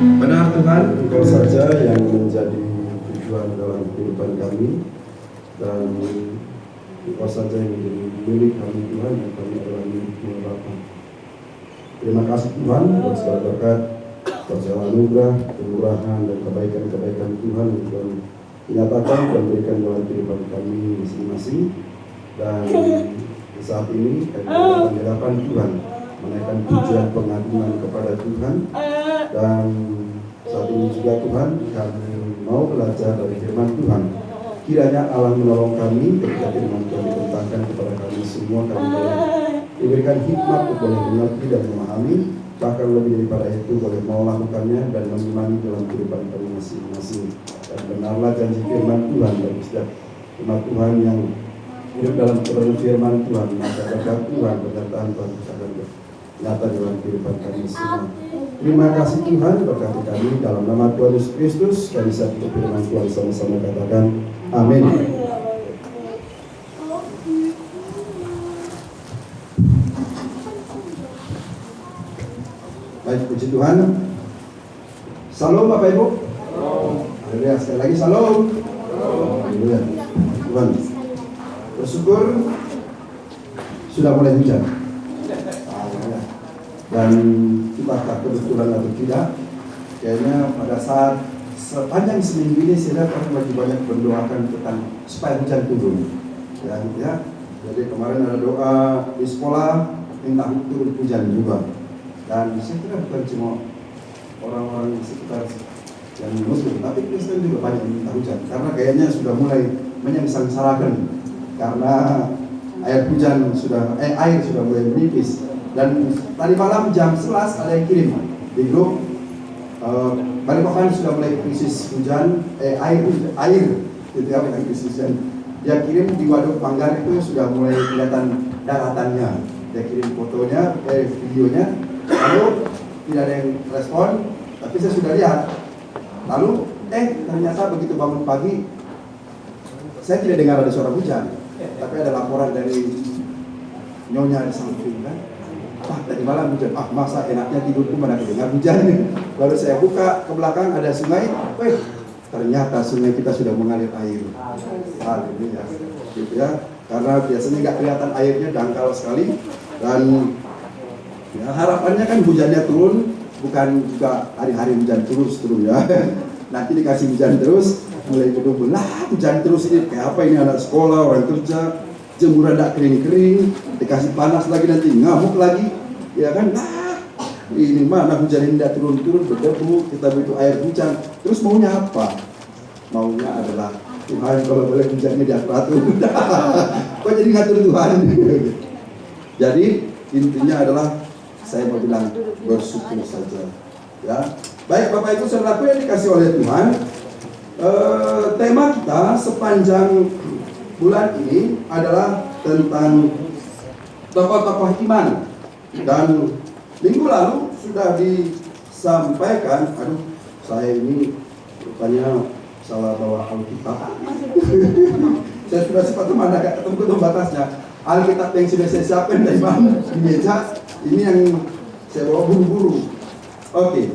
Benar Tuhan, Engkau saja yang menjadi tujuan dalam kehidupan kami, dan Engkau saja yang menjadi milik kami Tuhan, dan kami adalah milik-Mu Bapa. Terima kasih Tuhan buat segala berkat, buat segala anugerah, kemurahan dan kebaikan-kebaikan Tuhan yang Tuhan nyatakan dan berikan dalam kehidupan kami masing-masing. Dan saat ini kami datang di hadapan Tuhan, menaikkan pujian pengagungan kepada Tuhan. Dan saat ini juga Tuhan, kami mau belajar dari firman Tuhan. Kiranya Allah menolong kami ketika firman Tuhan dibentangkan kepada kami semua. Kami boleh diberikan hikmat untuk boleh mengerti dan memahami, bahkan lebih daripada itu boleh mau melakukannya dan mengimani dalam kehidupan kami masing-masing. Dan benarlah janji firman Tuhan bagi setiap umat Tuhan yang hidup dalam kebenaran firman Tuhan, maka berkat Tuhan, penyertaan Tuhan akan nyata dalam kehidupan kami semua. Terima kasih Tuhan, berkati kami dalam nama Tuhan Yesus Kristus. Kami siap untuk firman Tuhan, sama-sama katakan amin. Baik, puji Tuhan. Salam Bapak Ibu. Haleluya, sekali lagi salam. Haleluya. Tuhan bersyukur sudah mulai hujan. Dan kita tak kebetulan atau tidak, kayaknya pada saat sepanjang seminggu ini saya lihat orang lagi banyak berdoakan tentang supaya hujan turun. Ya, jadi kemarin ada doa di sekolah minta turun hujan juga. Dan saya kira bukan cuma orang-orang di sekitar yang Muslim, tapi Kristen juga banyak yang minta hujan. Karena kayaknya sudah mulai menyengsarakan karena air sudah mulai menipis. Dan tadi malam jam 11 ada yang kirim di grup, Balikpapan sudah mulai krisis hujan, air gitu ya, bukan krisis hujan. Dia kirim di Waduk Manggar itu sudah mulai kelihatan daratannya. Dia kirim fotonya, videonya, lalu tidak ada yang respon, tapi saya sudah lihat. Lalu ternyata begitu bangun pagi, saya tidak dengar ada suara hujan, tapi ada laporan dari nyonya di samping kan. Tadi malam hujan, masa enaknya tidurku mana kedengar hujan. Baru saya buka ke belakang ada sungai, ternyata sungai kita sudah mengalir air. Haleluya, gitu ya. Karena biasanya nggak kelihatan airnya, dangkal sekali. Dan ya, harapannya kan hujannya turun, bukan juga hari-hari hujan terus ya. Nanti dikasih hujan terus, mulai gedung hujan terus ini kayak apa ini, anak sekolah, orang kerja. Jemuran tidak kering-kering, dikasih panas lagi nanti ngamuk lagi, ya kan? Ini mana hujan ini tidak turun-turun, berdebu, kita butuh air hujan. Terus maunya apa? Maunya adalah Tuhan kalau boleh hujannya diatur. Kok jadi ngatur Tuhan? Jadi intinya adalah saya mau bilang bersyukur saja. Ya, baik Bapak Ibu saudaraku yang dikasih oleh Tuhan. Tema kita sepanjang bulan ini adalah tentang tokoh-tokoh iman. Dan minggu lalu sudah disampaikan, saya ini rupanya salah bawa Alkitab. Saya sudah sempat mana agak ketemu batasnya. Alkitab yang sudah saya siapkan dari mana di meja, ini yang saya bawa buru-buru. Oke.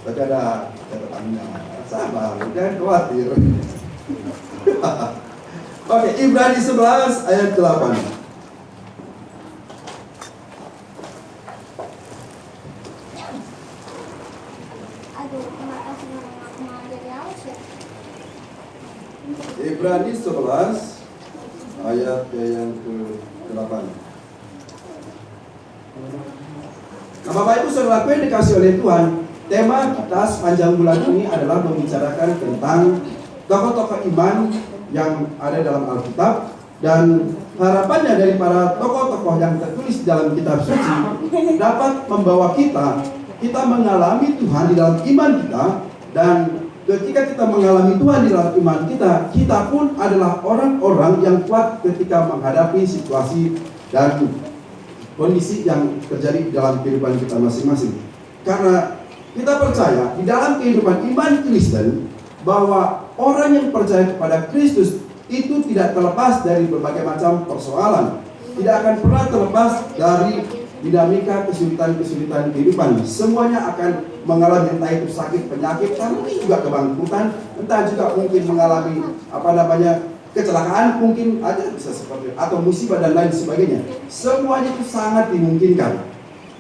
Tapi ada catatannya. Sabar, jangan khawatir. Oke, Ibrani 11 ayat 8. Ibrani 11 ayat yang ke-8. Nah, Bapak Ibu saudaraku yang dikasih oleh Tuhan, tema kita sepanjang bulan ini adalah membicarakan tentang tokoh-tokoh iman yang ada dalam Alkitab. Dan harapannya dari para tokoh-tokoh yang tertulis dalam kitab suci dapat membawa kita mengalami Tuhan di dalam iman kita. Dan ketika kita mengalami Tuhan di dalam iman kita, kita pun adalah orang-orang yang kuat ketika menghadapi situasi dan kondisi yang terjadi dalam kehidupan kita masing-masing. Karena kita percaya di dalam kehidupan iman Kristen bahwa orang yang percaya kepada Kristus itu tidak terlepas dari berbagai macam persoalan, tidak akan pernah terlepas dari dinamika kesulitan-kesulitan kehidupan. Semuanya akan mengalami, entah itu sakit, penyakit, mungkin juga kebangkrutan, entah juga mungkin mengalami kecelakaan, mungkin ada bisa seperti itu, atau musibah dan lain sebagainya. Semuanya itu sangat dimungkinkan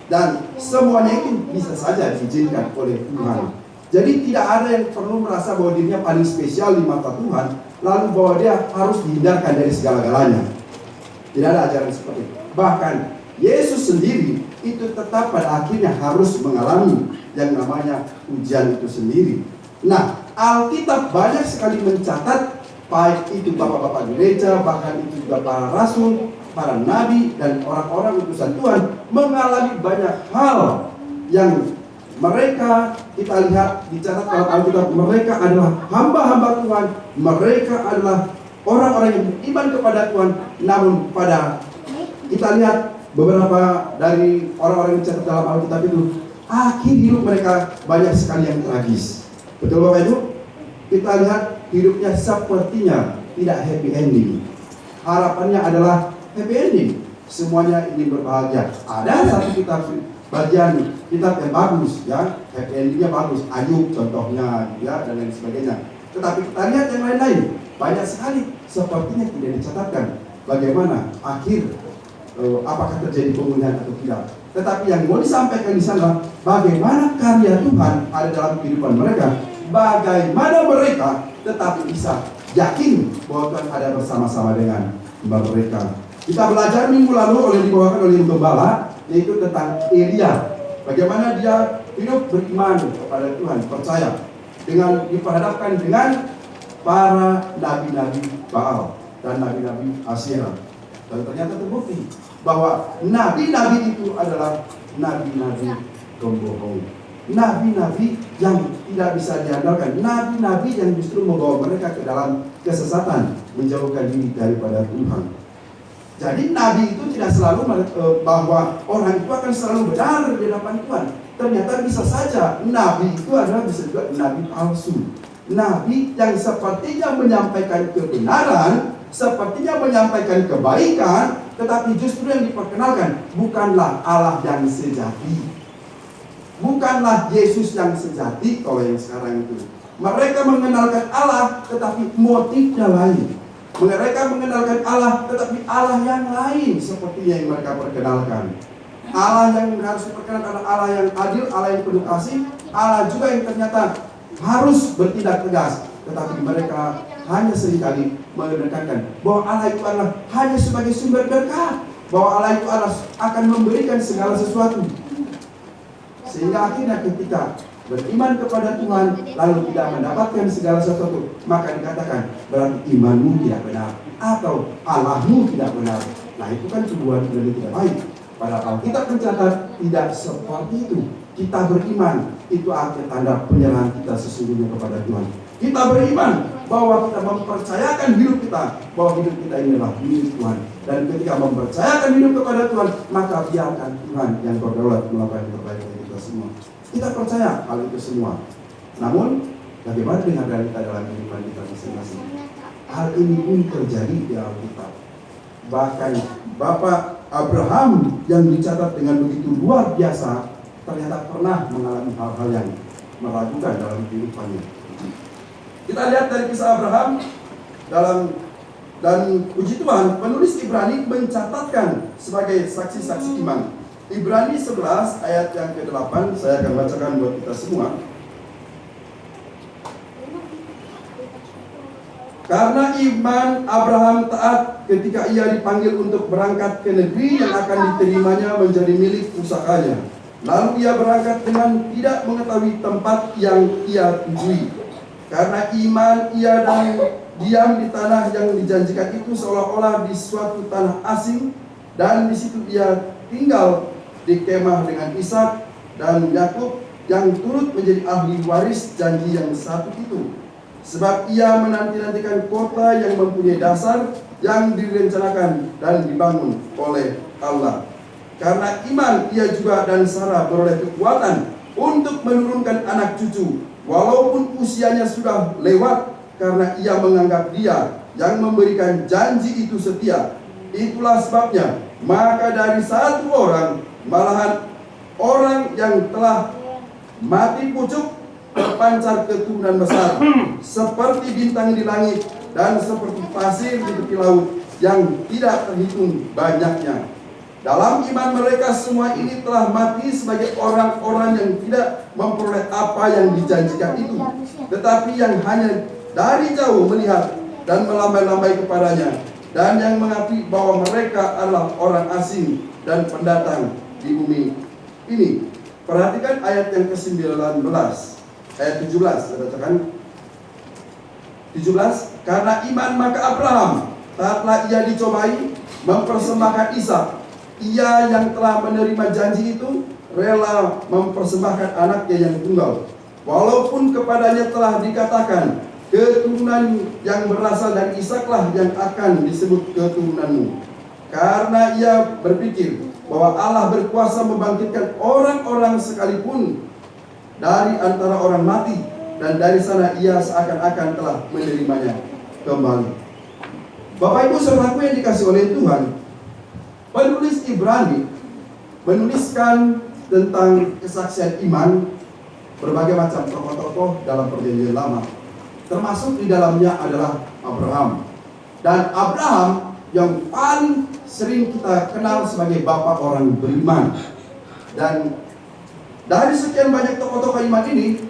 dan semuanya itu bisa saja diizinkan oleh Tuhan. Jadi tidak ada yang perlu merasa bahwa dirinya paling spesial di mata Tuhan, lalu bahwa dia harus dihindarkan dari segala-galanya. Tidak ada ajaran seperti itu. Bahkan Yesus sendiri itu tetap pada akhirnya harus mengalami yang namanya ujian itu sendiri. Nah, Alkitab banyak sekali mencatat, baik itu bapak-bapak gereja, bahkan itu juga para rasul, para nabi, dan orang-orang utusan Tuhan mengalami banyak hal yang mereka, kita lihat dicatat dalam Alkitab, mereka adalah hamba-hamba Tuhan, mereka adalah orang-orang yang beriman kepada Tuhan. Namun kita lihat beberapa dari orang-orang yang dicatat dalam Alkitab itu, akhir hidup mereka banyak sekali yang tragis. Betul Bapak Ibu? Kita lihat hidupnya sepertinya tidak happy ending. Harapannya adalah happy ending, semuanya ingin berbahagia. Ada satu bagian kitab yang bagus, ya, happy endingnya bagus, Ayub contohnya, ya, dan lain sebagainya. Tetapi kita lihat yang lain-lain, banyak sekali sepertinya tidak dicatatkan bagaimana akhir, apakah terjadi pemulihan atau tidak. Tetapi yang mau disampaikan di sana, bagaimana karya Tuhan ada dalam kehidupan mereka, bagaimana mereka tetapi bisa yakin bahwa Tuhan ada bersama-sama dengan mereka. Kita belajar minggu lalu dibawakan oleh gembala, yaitu tentang Elia. Bagaimana dia hidup beriman kepada Tuhan, percaya, dengan diperhadapkan dengan para nabi-nabi Baal dan nabi-nabi Asyera. Dan ternyata terbukti bahwa nabi-nabi itu adalah nabi-nabi pembohong, nabi-nabi yang tidak bisa diandalkan, nabi-nabi yang justru membawa mereka ke dalam kesesatan, menjauhkan diri daripada Tuhan. Jadi nabi itu tidak selalu bahwa orang itu akan selalu benar di hadapan Tuhan. Ternyata bisa saja nabi itu adalah bisa juga nabi palsu, nabi yang sepertinya menyampaikan kebenaran, sepertinya menyampaikan kebaikan, tetapi justru yang diperkenalkan bukanlah Allah yang sejati, bukanlah Yesus yang sejati. Kalau yang sekarang itu mereka mengenalkan Allah, tetapi motifnya lain. Mereka mengenalkan Allah, tetapi Allah yang lain seperti yang mereka perkenalkan. Allah yang harus diperkenalkan adalah Allah yang adil, Allah yang penuh kasih, Allah juga yang ternyata harus bertindak tegas. Tetapi mereka hanya seringkali menekankan bahwa Allah itu adalah hanya sebagai sumber berkat, bahwa Allah itu akan memberikan segala sesuatu. Sehingga akhirnya ketika beriman kepada Tuhan lalu tidak mendapatkan segala sesuatu, maka dikatakan berarti imanmu tidak benar atau Allahmu tidak benar. Nah, itu kan tuduhan yang tidak baik. Padahal kita mencatat tidak seperti itu. Kita beriman, itu artinya tanda penyerahan kita sesungguhnya kepada Tuhan. Kita beriman bahwa kita mempercayakan hidup kita, bahwa hidup kita ini adalah milik Tuhan. Dan ketika mempercayakan hidup kepada Tuhan, maka biarkan Tuhan yang berdaulat melakukan perbaikan kita semua. Kita percaya hal itu semua. Namun, bagaimana dengan realita dalam kehidupan kita masing-masing? Hal ini pun terjadi di Alkitab. Bahkan Bapak Abraham yang dicatat dengan begitu luar biasa, ternyata pernah mengalami hal-hal yang meragukan dalam kehidupannya. Kita lihat dari kisah Abraham dan puji Tuhan, penulis Ibrani mencatatkan sebagai saksi-saksi iman. Ibrani 11 ayat yang ke-8, saya akan bacakan buat kita semua. Karena iman Abraham taat ketika ia dipanggil untuk berangkat ke negeri yang akan diterimanya menjadi milik pusakanya. Lalu ia berangkat dengan tidak mengetahui tempat yang ia tujui. Karena iman ia dan diam di tanah yang dijanjikan itu seolah-olah di suatu tanah asing, dan di situ ia tinggal di kemah dengan Ishak dan Yakub yang turut menjadi ahli waris janji yang satu itu. Sebab ia menanti-nantikan kota yang mempunyai dasar yang direncanakan dan dibangun oleh Allah. Karena iman ia juga dan Sarah beroleh kekuatan untuk menurunkan anak cucu, walaupun usianya sudah lewat, karena ia menganggap dia yang memberikan janji itu setia. Itulah sebabnya maka dari satu orang Malahan orang yang telah mati pucuk terpancar keturunan besar, seperti bintang di langit dan seperti pasir di tepi laut yang tidak terhitung banyaknya. Dalam iman mereka semua ini telah mati sebagai orang-orang yang tidak memperoleh apa yang dijanjikan itu, tetapi yang hanya dari jauh melihat dan melambai-lambai kepadanya, dan yang mengakui bahwa mereka adalah orang asing dan pendatang di bumi ini. Perhatikan ayat yang ke-19, ayat 17, bacakan 17. Karena iman maka Abraham, tatkala ia dicobai, mempersembahkan Ishak. Ia yang telah menerima janji itu rela mempersembahkan anaknya yang tunggal, walaupun kepadanya telah dikatakan, keturunan yang berasal dari Ishaklah yang akan disebut keturunanmu. Karena ia berpikir bahwa Allah berkuasa membangkitkan orang-orang sekalipun dari antara orang mati, dan dari sana ia seakan-akan telah menerimanya kembali. Bapak Ibu saudaraku yang dikasih oleh Tuhan, penulis Ibrani menuliskan tentang kesaksian iman berbagai macam tokoh-tokoh dalam perjanjian lama. Termasuk di dalamnya adalah Abraham. Dan Abraham yang paling sering kita kenal sebagai bapak orang beriman. Dan dari sekian banyak tokoh-tokoh iman ini,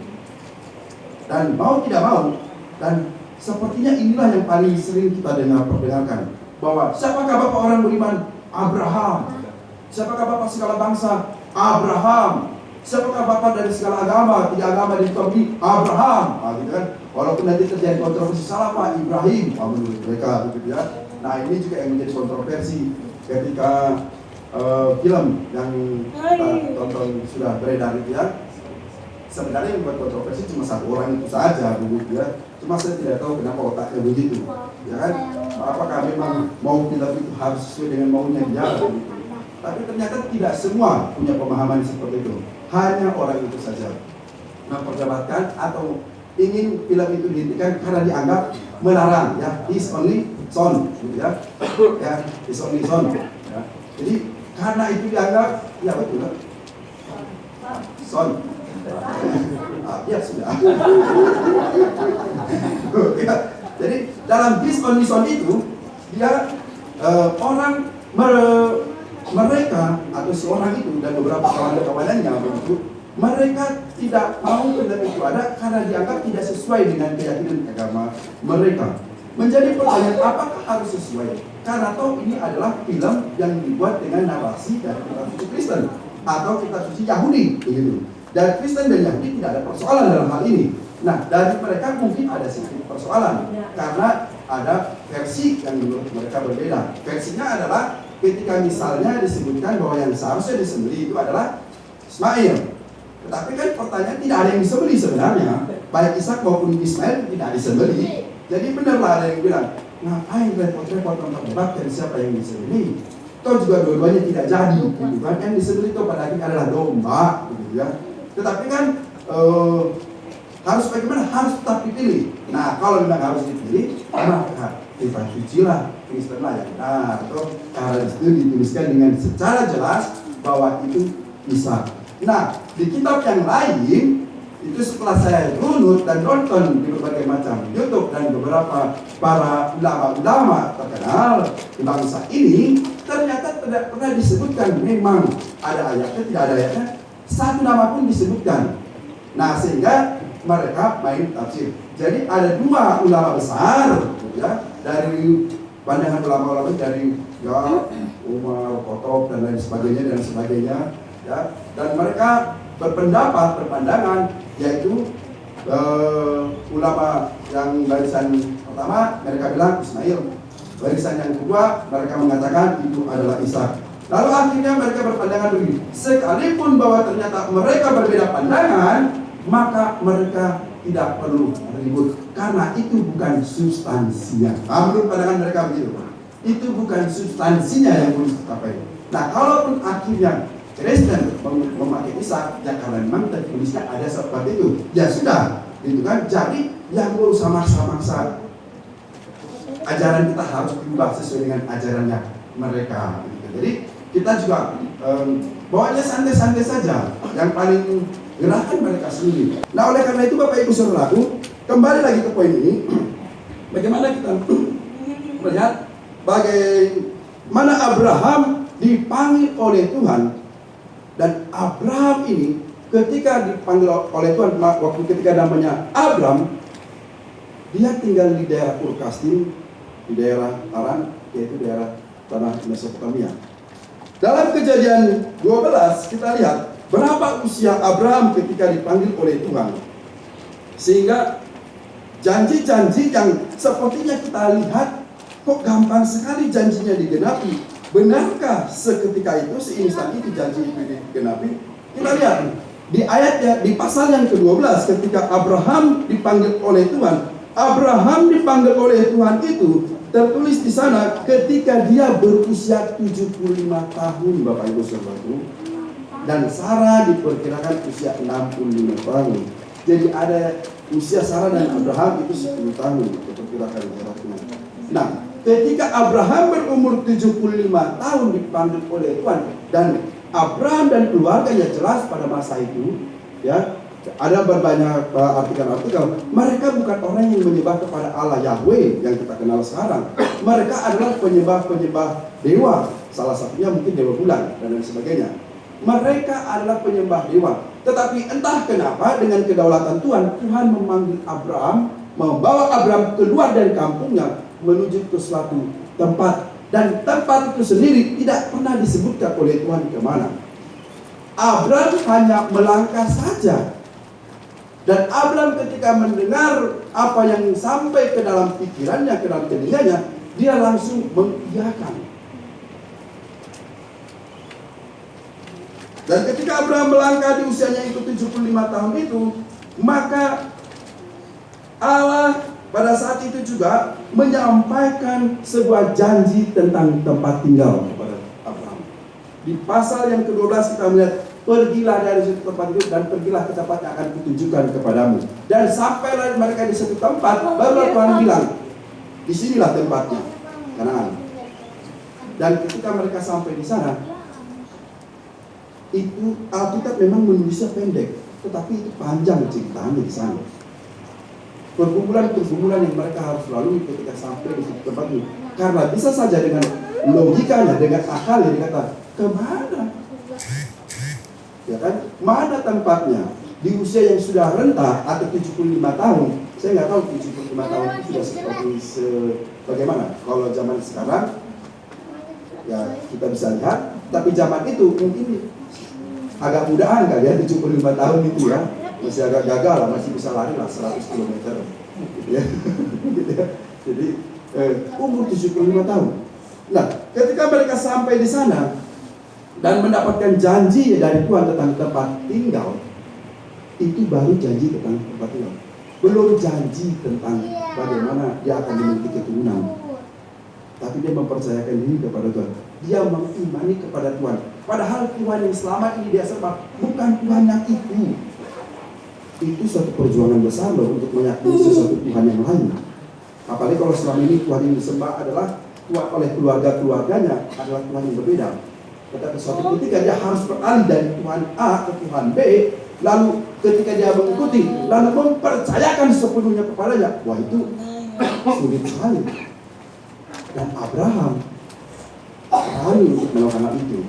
dan mau tidak mau, dan sepertinya inilah yang paling sering kita perdengarkan, bahwa siapakah bapak orang beriman? Abraham. Siapakah bapak segala bangsa? Abraham. Siapakah bapak dari segala agama, tiga agama di muka bumi? Abraham. Gitu kan? Walaupun nanti terjadi kontroversi, salah Pak, Ibrahim. Menurut mereka begitu ya. Nah, ini juga yang menjadi kontroversi ketika film yang kita tonton sudah beredar itu ya. Sebenarnya yang buat kontroversi cuma satu orang itu saja begitu ya. Cuma saya tidak tahu kenapa otaknya begitu, ya kan? Apakah memang mau film itu harus sesuai dengan maunya dia? Begitu. Tapi ternyata tidak semua punya pemahaman seperti itu. Hanya orang itu saja memperdebatkan atau ingin film itu dihentikan karena dianggap melarang, ya, is only son, gitu ya, ya, is only son, ya. Jadi karena itu dianggap, ya betul, son, ya sudah. Ya. Jadi dalam is only son itu dia orang mereka atau seorang itu dan beberapa kawan-kawanannya begitu, mereka tidak mau film itu ada karena dianggap tidak sesuai dengan keyakinan agama mereka. Menjadi pertanyaan, apakah harus sesuai? Karena toh ini adalah film yang dibuat dengan narasi dari kitab suci Kristen atau kitab suci Yahudi begitu. Dan Kristen dan Yahudi tidak ada persoalan dalam hal ini. Nah, dari mereka mungkin ada sedikit persoalan karena ada versi yang menurut mereka berbeda. Versinya adalah ketika misalnya disebutkan bahwa yang seharusnya disembelih itu adalah Ismail. Tetapi kan pertanyaan, tidak ada yang disembelih sebenarnya. Baik Ishak maupun Ismail tidak disembelih. Jadi benarlah ada yang bilang, ngapain repot-repot memperdebatkan siapa yang disembelih? Toh juga dua-duanya tidak jadi, gitu kan? Yang disembelih itu pada akhirnya adalah domba, gitu ya. Tetapi kan harus bagaimana? Harus tetap dipilih. Nah, kalau memang harus dipilih, maka kitab suci lah, Kristen lah yang benar. Atau karena itu dituliskan dengan secara jelas bahwa itu Ishak. Nah, di kitab yang lain itu setelah saya runut dan nonton di berbagai macam YouTube dan beberapa para ulama-ulama terkenal di bangsa ini, ternyata tidak pernah disebutkan. Memang ada ayatnya, tidak ada ayatnya, satu nama pun disebutkan. Nah, sehingga mereka main tafsir. Jadi ada dua ulama besar, ya, dari pandangan ulama-ulama dari ya Umar, Khattab dan lain sebagainya, ya, dan mereka berpandangan, yaitu ulama yang barisan pertama mereka bilang Ismail, barisan yang kedua mereka mengatakan itu adalah Ishak. Lalu akhirnya mereka berpandangan begini, sekalipun bahwa ternyata mereka berbeda pandangan, maka mereka tidak perlu ribut karena itu bukan substansinya. Menurut pandangan mereka begitu, itu bukan substansinya yang harus dicapai. Nah, kalaupun akhirnya Kristen memakai Ishak, ya karena memang tertulisnya ada seperti itu, ya sudah, gitu kan. Jadi yang nggak usah maksa-maksa. Ajaran kita harus diubah sesuai dengan ajarannya mereka. Gitu. Jadi kita juga bawanya santai-santai saja, yang paling gerakan mereka sendiri. Nah, oleh karena itu Bapak Ibu Saudaraku, kembali lagi ke poin ini, bagaimana kita melihat bagaimana Abraham dipanggil oleh Tuhan. Dan Abraham ini ketika dipanggil oleh Tuhan, waktu ketika namanya Abram, dia tinggal di daerah Ur Kasdim, di daerah Haran, yaitu daerah tanah Mesopotamia. Dalam Kejadian 12 kita lihat berapa usia Abraham ketika dipanggil oleh Tuhan, sehingga janji-janji yang sepertinya kita lihat kok gampang sekali janjinya digenapi. Benarkah seketika itu, seinstan itu janji itu digenapi? Kita lihat di ayatnya, di pasal yang ke-12 ketika Abraham dipanggil oleh Tuhan. Abraham dipanggil oleh Tuhan itu tertulis di sana ketika dia berusia 75 tahun, Bapak Ibu Saudaraku. Dan Sarah diperkirakan usia 65 tahun. Jadi ada usia Sarah dan Abraham itu 10 tahun diperkirakan jaraknya. Nah, ketika Abraham berumur 75 tahun dipanggil oleh Tuhan, dan Abraham dan keluarganya jelas pada masa itu, ya, ada berbanyak artikel-artikel, mereka bukan orang yang menyembah kepada Allah Yahweh yang kita kenal sekarang. Mereka adalah penyembah-penyembah dewa, salah satunya mungkin dewa bulan dan lain sebagainya. Mereka adalah penyembah dewa. Tetapi entah kenapa dengan kedaulatan Tuhan, Tuhan memanggil Abraham, membawa Abraham keluar dari kampungnya menuju ke suatu tempat, dan tempat itu sendiri tidak pernah disebutkan oleh Tuhan kemana. Abraham hanya melangkah saja, dan Abraham ketika mendengar apa yang sampai ke dalam pikirannya, ke dalam telinganya, dia langsung mengiyakan. Dan ketika Abraham melangkah di usianya itu 75 tahun itu, maka Allah pada saat itu juga menyampaikan sebuah janji tentang tempat tinggal kepada Abraham. Di pasal yang ke-12 kita melihat, pergilah dari situ tempat itu dan pergilah ke tempat yang akan kutunjukkan kepadamu. Dan sampailah mereka di satu tempat, baru Tuhan bilang, disinilah tempatnya, Kanaan. Dan ketika mereka sampai di sana, itu Alkitab memang menulisnya pendek, tetapi itu panjang ceritanya di sana. Pergumulan-pergumulan yang mereka harus lalui ketika sampai di tempat itu. Karena bisa saja dengan logikanya, dengan akalnya dikata, kemana? Ya kan? Mana tempatnya? Di usia yang sudah renta atau 75 tahun. Saya nggak tahu 75 tahun itu sudah seperti bagaimana. Kalau zaman sekarang, ya kita bisa lihat. Tapi zaman itu mungkin agak mudahan kali ya, 75 tahun itu ya. Masih agak gagal lah, masih bisa lari lah 100 km gitu ya. Jadi umur 75 tahun. Nah, ketika mereka sampai di sana dan mendapatkan janji dari Tuhan tentang tempat tinggal, itu baru janji tentang tempat tinggal. Belum janji tentang bagaimana dia akan memiliki keturunan. Tapi dia mempercayakan diri kepada Tuhan. Dia mengimani kepada Tuhan. Padahal Tuhan yang selama ini dia sembah bukan Tuhan yang itu. Itu suatu perjuangan besar loh untuk meyakini sesuatu Tuhan yang lain. Apalagi kalau selama ini Tuhan yang disembah adalah Tuhan oleh keluarga-keluarganya adalah Tuhan yang berbeda. Tetapi suatu ketika dia harus beralih dari Tuhan A ke Tuhan B, lalu ketika dia mengikuti, lalu mempercayakan sepenuhnya kepadanya, wah itu sulit sekali. Dan Abraham berani untuk melakukan hal itu.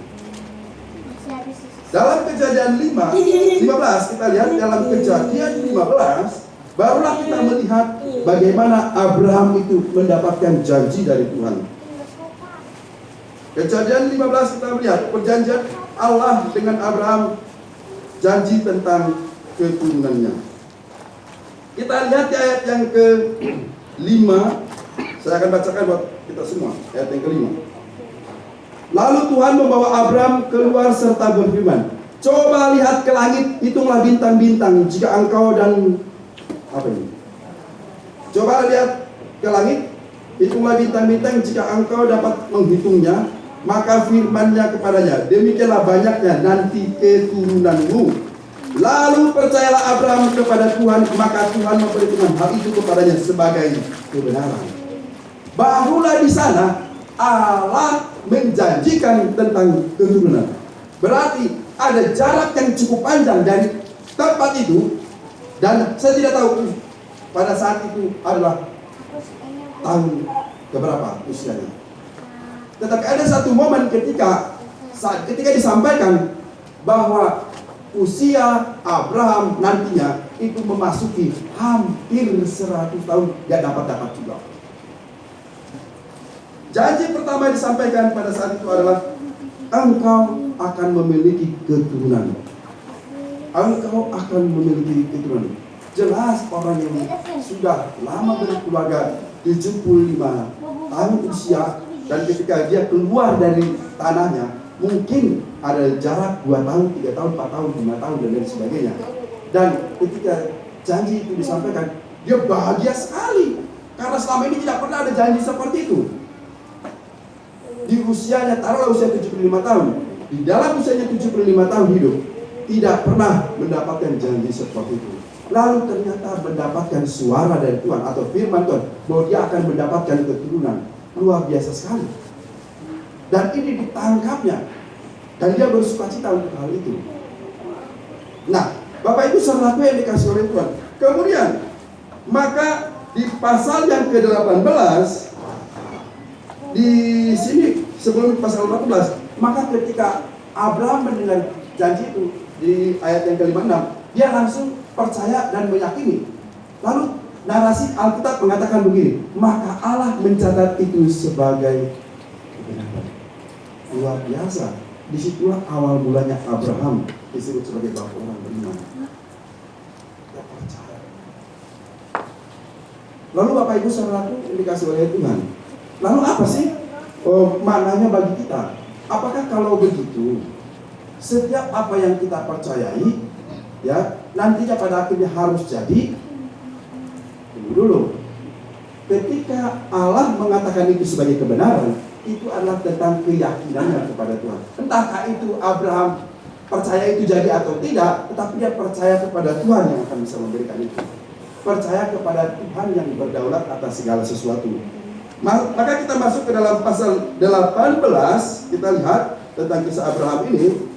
Dalam Kejadian 15 kita lihat, dalam Kejadian 15 barulah kita melihat bagaimana Abraham itu mendapatkan janji dari Tuhan. Kejadian 15 kita melihat perjanjian Allah dengan Abraham, janji tentang keturunannya. Kita lihat di ayat yang ke-5. Saya akan bacakan buat kita semua, ayat yang ke-5. Lalu Tuhan membawa Abraham keluar serta berfirman, coba lihat ke langit, hitunglah bintang-bintang, jika engkau dan apa ini? Coba lihat ke langit, hitunglah bintang-bintang, jika engkau dapat menghitungnya. Maka firman-Nya kepadanya, demikianlah banyaknya nanti keturunanmu. Lalu percayalah Abraham kepada Tuhan, maka Tuhan memperhitungkan hal itu kepadanya sebagai kebenaran. Barulah di sana Allah menjanjikan tentang keturunan. Berarti ada jarak yang cukup panjang dari tempat itu, dan saya tidak tahu pada saat itu adalah tahun keberapa usianya. Tetapi ada satu momen ketika disampaikan bahwa usia Abraham nantinya itu memasuki hampir 100 tahun, dia dapat juga. Janji pertama yang disampaikan pada saat itu adalah engkau akan memiliki keturunan. Engkau akan memiliki keturunan. Jelas orang yang sudah lama berkeluarga, 75 tahun usia, dan ketika dia keluar dari tanahnya, mungkin ada jarak 2 tahun, 3 tahun, 4 tahun, 5 tahun, dan lain sebagainya. Dan ketika janji itu disampaikan, dia bahagia sekali. Karena selama ini tidak pernah ada janji seperti itu. Di usianya, taruhlah usia 75 tahun. Di dalam usianya 75 tahun hidup, tidak pernah mendapatkan janji seperti itu. Lalu ternyata mendapatkan suara dari Tuhan atau firman Tuhan bahwa dia akan mendapatkan keturunan. Luar biasa sekali. Dan ini ditangkapnya, dan dia bersukacita untuk hal itu. Nah, Bapak Ibu saudaraku yang dikasih oleh Tuhan. Kemudian, maka di pasal yang ke-18, di sini sebelum pasal 14, maka ketika Abraham mendengar janji itu di ayat yang ke-56, dia langsung percaya dan meyakini. Lalu narasi Alkitab mengatakan begini, maka Allah mencatat itu sebagai kebenaran. Luar biasa. Disitulah awal mulanya Abraham disebut sebagai bapak orang beriman. Dia percaya. Lalu Bapak Ibu saudaraku yang dikasih oleh Tuhan, lalu apa sih maknanya bagi kita? Apakah kalau begitu, setiap apa yang kita percayai, ya nantinya pada akhirnya harus jadi? Tunggu dulu. Ketika Allah mengatakan itu sebagai kebenaran, itu adalah tentang keyakinannya kepada Tuhan. Entahkah itu Abraham percaya itu jadi atau tidak, tetapi dia percaya kepada Tuhan yang akan bisa memberikan itu. Percaya kepada Tuhan yang berdaulat atas segala sesuatu. Maka kita masuk ke dalam pasal 18, kita lihat tentang kisah Abraham ini.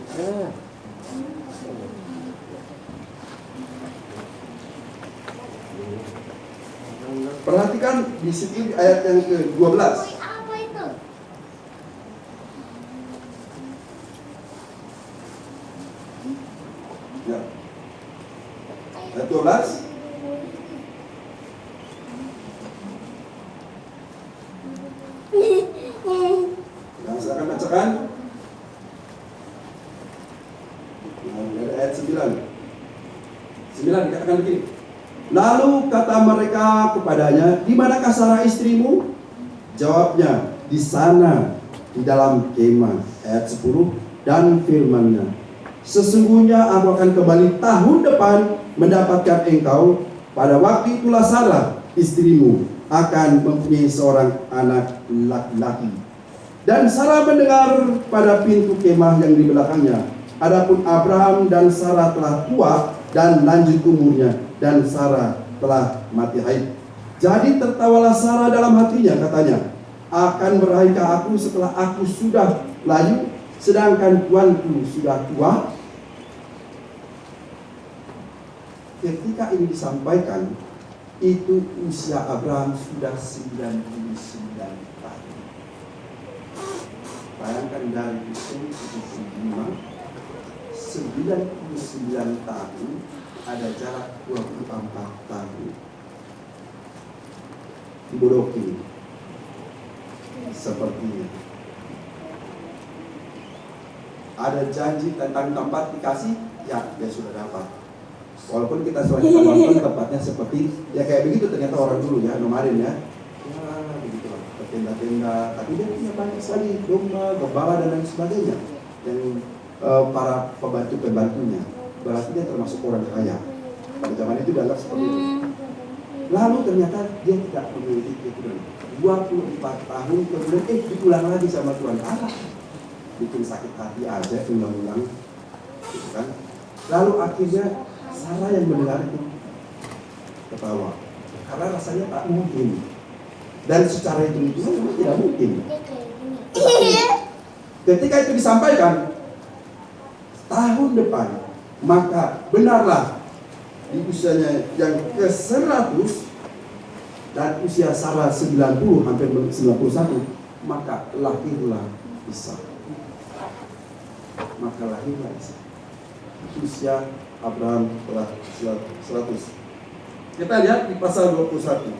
Perhatikan di sini ayat yang ke-12. Apa itu? Ya. Ayat 12. Nah, silakan bacakan. Nah, dari ayat 9. 9 dikatakan begini. Lalu kata mereka kepadanya, di manakah Sarah istrimu? Jawabnya, di sana, di dalam kemah. Ayat 10, dan firman-Nya, sesungguhnya aku akan kembali tahun depan mendapatkan engkau. Pada waktu itulah Sarah istrimu akan mempunyai seorang anak laki-laki. Dan Sarah mendengar pada pintu kemah yang di belakangnya. Adapun Abraham dan Sarah telah tua dan lanjut umurnya, dan Sarah telah mati haid. Jadi tertawalah Sarah dalam hatinya, katanya, akan berhainkah aku setelah aku sudah layu, sedangkan tuanku sudah tua? Ketika ini disampaikan, itu usia Abraham sudah 99 tahun. Bayangkan dari usia 75, 99 tahun, ada jarak 24 tahun. Dibodohi sepertinya. Ada janji tentang tempat dikasih, ya dia sudah dapat. Walaupun kita selain nonton tempatnya seperti ya kayak begitu, ternyata orang dulu ya, nomaden ya. Ya begitu lah, tenda-tenda, tapi dia punya banyak sekali domba, gembala dan lain sebagainya. Yang para pembantu-pembantunya, berarti dia termasuk orang kaya. Pada zaman itu dianggap seperti itu. Lalu ternyata dia tidak memiliki keturunan. 24 tahun kemudian diulang lagi sama Tuhan Allah. Bikin sakit hati aja, ulang-ulang, gitu kan? Lalu akhirnya Sarah yang mendengar itu ketawa, karena rasanya tak mungkin. Dan secara itu memang tidak mungkin. Ketika itu disampaikan, tahun depan, maka benarlah di usianya yang ke-100 dan usia Sarah 90 hampir 91, maka lahirlah Ishak. Maka lahirlah Ishak. Usia Abraham telah 100. Kita lihat di pasal 21.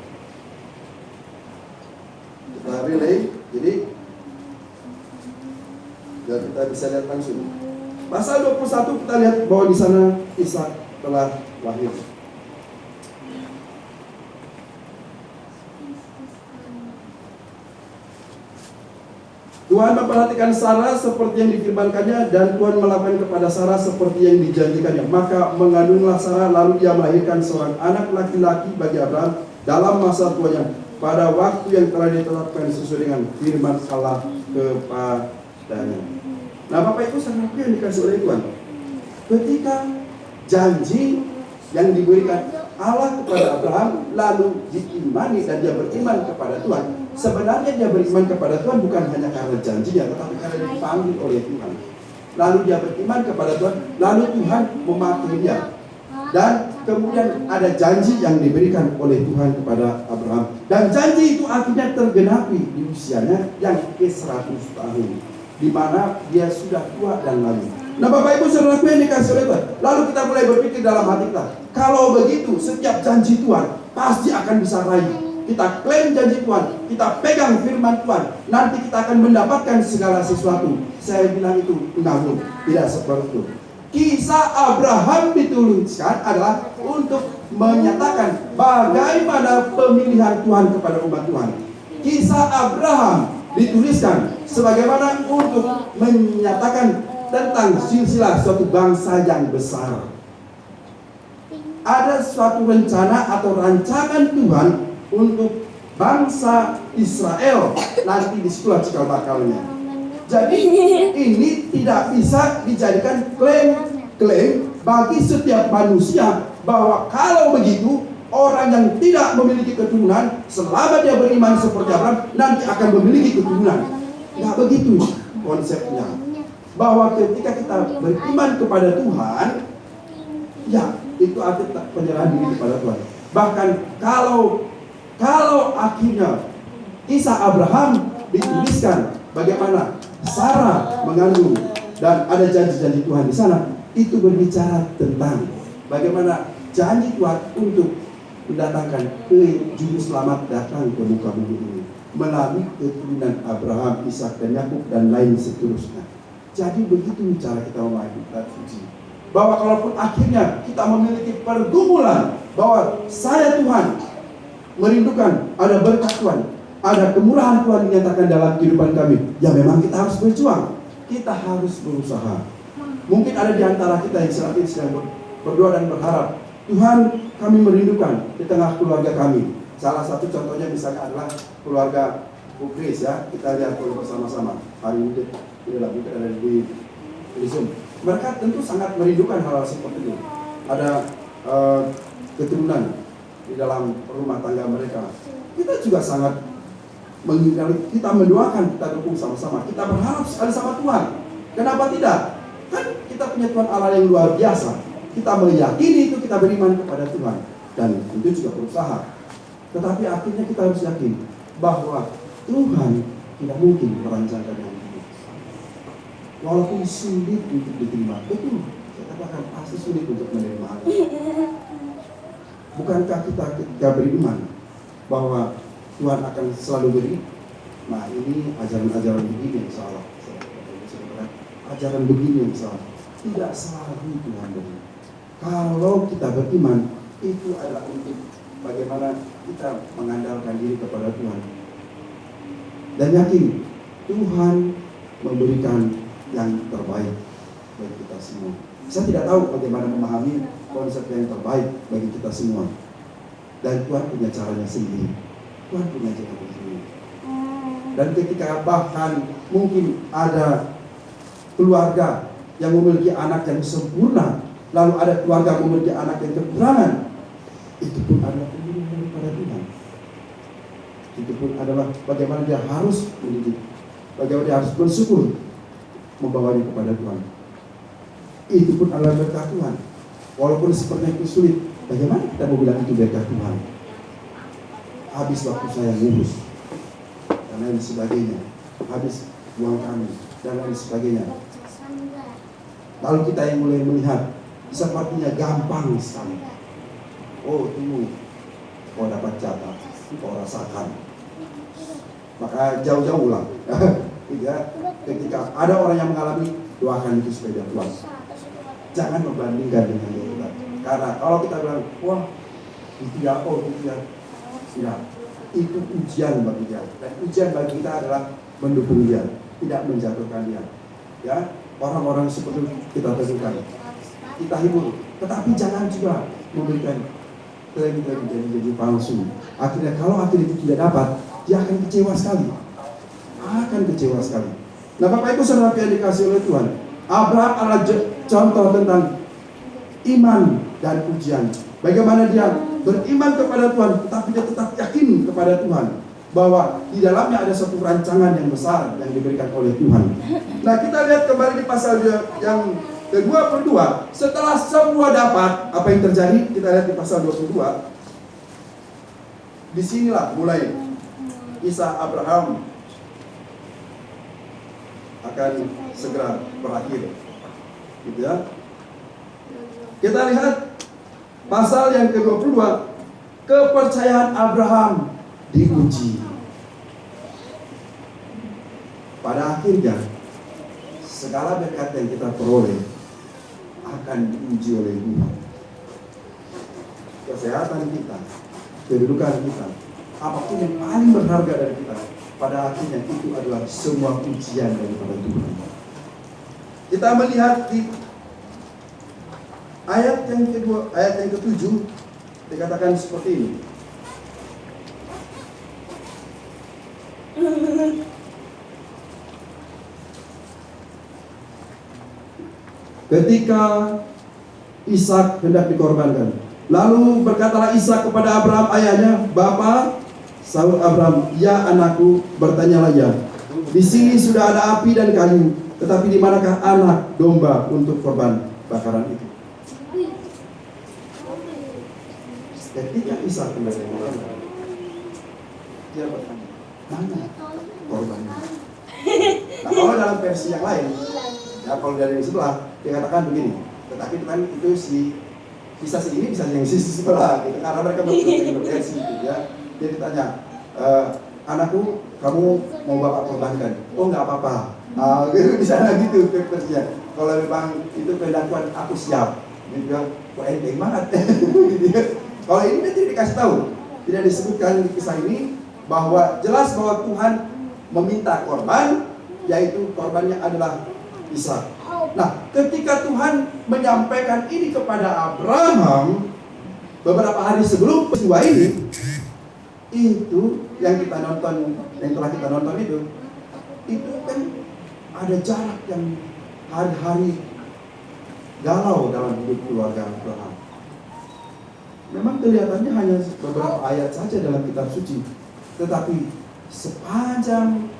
Kita relay, jadi biar kita bisa lihat langsung. Pasal 21 kita lihat bahwa di sana Ishak telah lahir. Tuhan memperhatikan Sarah seperti yang difirmankannya, dan Tuhan melakukan kepada Sarah seperti yang dijanjikannya. Maka mengandunglah Sarah, lalu ia melahirkan seorang anak laki-laki bagi Abraham dalam masa tuanya, pada waktu yang telah ditetapkan sesuai dengan firman Allah kepadanya. Nah, Bapak Ibu saudara yang dikasih oleh Tuhan, ketika janji yang diberikan Allah kepada Abraham lalu diimani dan dia beriman kepada Tuhan. Sebenarnya dia beriman kepada Tuhan bukan hanya karena janjinya, tetapi karena dipanggil oleh Tuhan. Lalu dia beriman kepada Tuhan, lalu Tuhan memakai dia. Dan kemudian ada janji yang diberikan oleh Tuhan kepada Abraham. Dan janji itu akhirnya tergenapi di usianya yang ke-100 tahun, di mana dia sudah tua dan lalu. Nah, Bapak Ibu saudaraku yang dikasih oleh Tuhan, lalu kita mulai berpikir dalam hati kita, kalau begitu setiap janji Tuhan pasti akan bisa raih. Kita klaim janji Tuhan, kita pegang firman Tuhan, nanti kita akan mendapatkan segala sesuatu. Saya bilang itu ngawur, tidak seperti itu. Kisah Abraham dituliskan adalah untuk menyatakan bagaimana pemilihan Tuhan kepada umat Tuhan. Kisah Abraham dituliskan sebagaimana untuk menyatakan tentang silsilah suatu bangsa yang besar. Ada suatu rencana atau rancangan Tuhan untuk bangsa Israel, nanti disitulah cikal bakalnya. Jadi ini tidak bisa dijadikan klaim bagi setiap manusia bahwa kalau begitu orang yang tidak memiliki keturunan selama dia beriman seperti Abraham nanti akan memiliki keturunan. Tidak begitu konsepnya. Bahwa ketika kita beriman kepada Tuhan, ya itu artinya penyerahan diri kepada Tuhan. Bahkan kalau akhirnya kisah Abraham dituliskan bagaimana Sarah mengandung dan ada janji-janji Tuhan di sana, itu berbicara tentang bagaimana janji Tuhan untuk mendatangkan juru selamat datang ke muka bumi ini melalui keturunan Abraham, Ishak dan Yakub dan lain seterusnya. Jadi begitu cara kita memahami kitab suci. Bahwa kalaupun akhirnya kita memiliki pergumulan bahwa saya Tuhan merindukan ada berkat Tuhan, ada kemurahan Tuhan dinyatakan dalam kehidupan kami, ya memang kita harus berjuang, kita harus berusaha. Mungkin ada di antara kita yang saat ini sedang berdoa dan berharap, Tuhan kami merindukan di tengah keluarga kami. Salah satu contohnya misalnya adalah keluarga Bu Kris, ya, kita lihat bersama-sama hari ini. Inilah mungkin ada di Zoom. Mereka tentu sangat merindukan hal-hal seperti itu. Ada keturunan di dalam rumah tangga mereka. Kita juga sangat menghindari, kita mendoakan, kita dukung sama-sama. Kita berharap sekali sama Tuhan. Kenapa tidak? Kan kita punya Tuhan Allah yang luar biasa. Kita meyakini itu, kita beriman kepada Tuhan. Dan tentu juga berusaha. Tetapi akhirnya kita harus yakin bahwa Tuhan tidak mungkin merancangkan yang hidup. Walaupun sulit untuk diterima, betul, saya katakan pasti sulit untuk menerima. Bukankah kita ketika beriman bahwa Tuhan akan selalu beri? Nah, ini ajaran-ajaran begini yang salah. Ajaran begini yang salah. Tidak selalu Tuhan beri. Kalau kita beriman, itu adalah untuk bagaimana kita mengandalkan diri kepada Tuhan dan yakin Tuhan memberikan yang terbaik bagi kita semua. Saya tidak tahu bagaimana memahami konsep yang terbaik bagi kita semua. Dan Tuhan punya caranya sendiri. Tuhan punya caranya sendiri. Dan ketika bahkan mungkin ada keluarga yang memiliki anak yang sempurna, lalu ada keluarga yang memiliki anak yang kekurangan, itu pun adalah pilihan daripada Tuhan. Itu pun adalah bagaimana dia harus mendidik, bagaimana dia harus bersyukur, membawanya kepada Tuhan. itu pun adalah berkat Tuhan. Walaupun sepertinya itu sulit, bagaimana kita mau bilang itu berkat Tuhan? Habis waktu saya ngurus dan lain sebagainya, habis uang kami dan lain sebagainya. Lalu kita yang mulai melihat sepertinya gampang sekali. Oh tunggu, kau dapat jatah, kau rasakan. Maka jauh-jauh lah. Ya, ketika ada orang yang mengalami, doakan itu supaya dia keluar. Jangan membandingkan dengan kita. Karena kalau kita bilang, wah itu ya, oh itu ya, tidak. Itu ujian bagi dia. Dan ujian bagi kita adalah mendukung dia, tidak menjatuhkan dia. Ya, orang-orang seperti kita tentukan, kita hibur, tetapi jangan juga memberikan klaim-klaim janji palsu. Akhirnya kalau akhirnya itu tidak dapat, dia akan kecewa sekali. Nah Bapak Ibu Saudara yang dikasih oleh Tuhan, Abraham adalah contoh tentang iman dan ujian. Bagaimana dia beriman kepada Tuhan, tetapi dia tetap yakin kepada Tuhan bahwa di dalamnya ada satu rancangan yang besar yang diberikan oleh Tuhan. Nah kita lihat kembali di pasal yang ke-22. Setelah semua dapat, apa yang terjadi? Kita lihat di pasal 22. Disinilah mulai kisah Abraham akan segera berakhir, gitu ya. Kita lihat pasal yang ke-22, kepercayaan Abraham diuji. Pada akhirnya segala berkat yang kita peroleh akan diuji oleh Tuhan. Kesehatan kita, kedudukan kita, apapun yang paling berharga dari kita, pada akhirnya itu adalah semua ujian daripada Tuhan. Kita melihat di ayat yang kedua, ayat yang ke-7 dikatakan seperti ini. Ketika Ishak hendak dikorbankan, lalu berkatalah Ishak kepada Abraham ayahnya, "Bapa." Sahut Abraham, "Ya anakku, bertanyalah ya. Di sini sudah ada api dan kayu, tetapi di manakah anak domba untuk korban bakaran itu?" Ketika Ishak hendak dikorbankan, dia bertanya, "Mana korbannya?" Nah kalau dalam versi yang lain, ya kalau dari yang sebelah dikatakan begini, tetapi kan itu bisa segini, bisa yang sisi sebelah gitu, karena mereka berversi gitu ya. Dia ditanya, "Anakku, kamu mau bapak korbankan?" "Oh nggak apa-apa." Gitu di sana gitu versinya. Kalau memang itu kehendak Tuhan, aku siap. Dia bilang, "Kok enteng banget." Gitu ya. Kalau ini tidak dikasih tahu, tidak disebutkan di kisah ini bahwa jelas bahwa Tuhan meminta korban, yaitu korbannya adalah Ishak. Nah, ketika Tuhan menyampaikan ini kepada Abraham beberapa hari sebelum peristiwa ini, itu yang kita nonton, yang telah kita nonton itu kan ada jarak yang hari-hari galau dalam hidup keluarga Abraham. Memang kelihatannya hanya beberapa ayat saja dalam kitab suci, tetapi sepanjang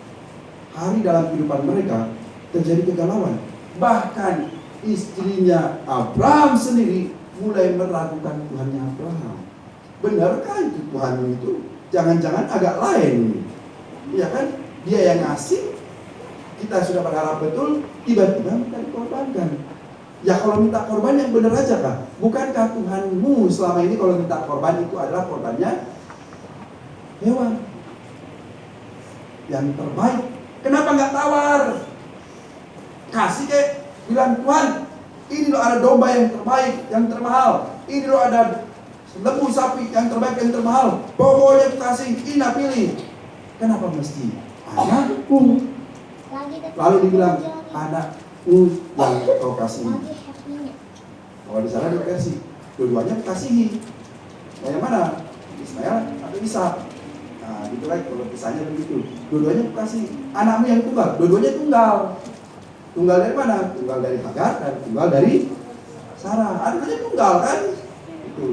hari dalam kehidupan mereka terjadi kegalauan. Bahkan istrinya Abraham sendiri mulai meragukan Tuhannya Abraham. Benarkah itu Tuhan itu? Jangan-jangan agak lain. Ya kan? Dia yang ngasih, kita sudah berharap betul, tiba-tiba minta dikorbankan. Ya kalau minta korban yang benar aja kah? Bukankah Tuhanmu selama ini kalau minta korban itu adalah korbannya hewan yang terbaik? Kenapa nggak tawar? Kasih kayak bilang, "Tuhan, ini loh ada domba yang terbaik, yang termahal. Ini loh ada lembu sapi yang terbaik, yang termahal. Pokoknya kasih, ini pilih." Kenapa mesti anakku? Lalu dibilang, "Anakku yang kau kasihi." Kalau di sana dikasih, dua-duanya kasihi. Nah, yang mana? Ismail atau Ishak? Nah, gitu kan kalau kisahnya begitu. Dua-duanya kasih. Anakmu yang tunggal, dua-duanya tunggal. Tunggal dari mana? Tunggal dari Hagar dan tunggal dari Sarah. Dua-duanya tunggal kan? Itu.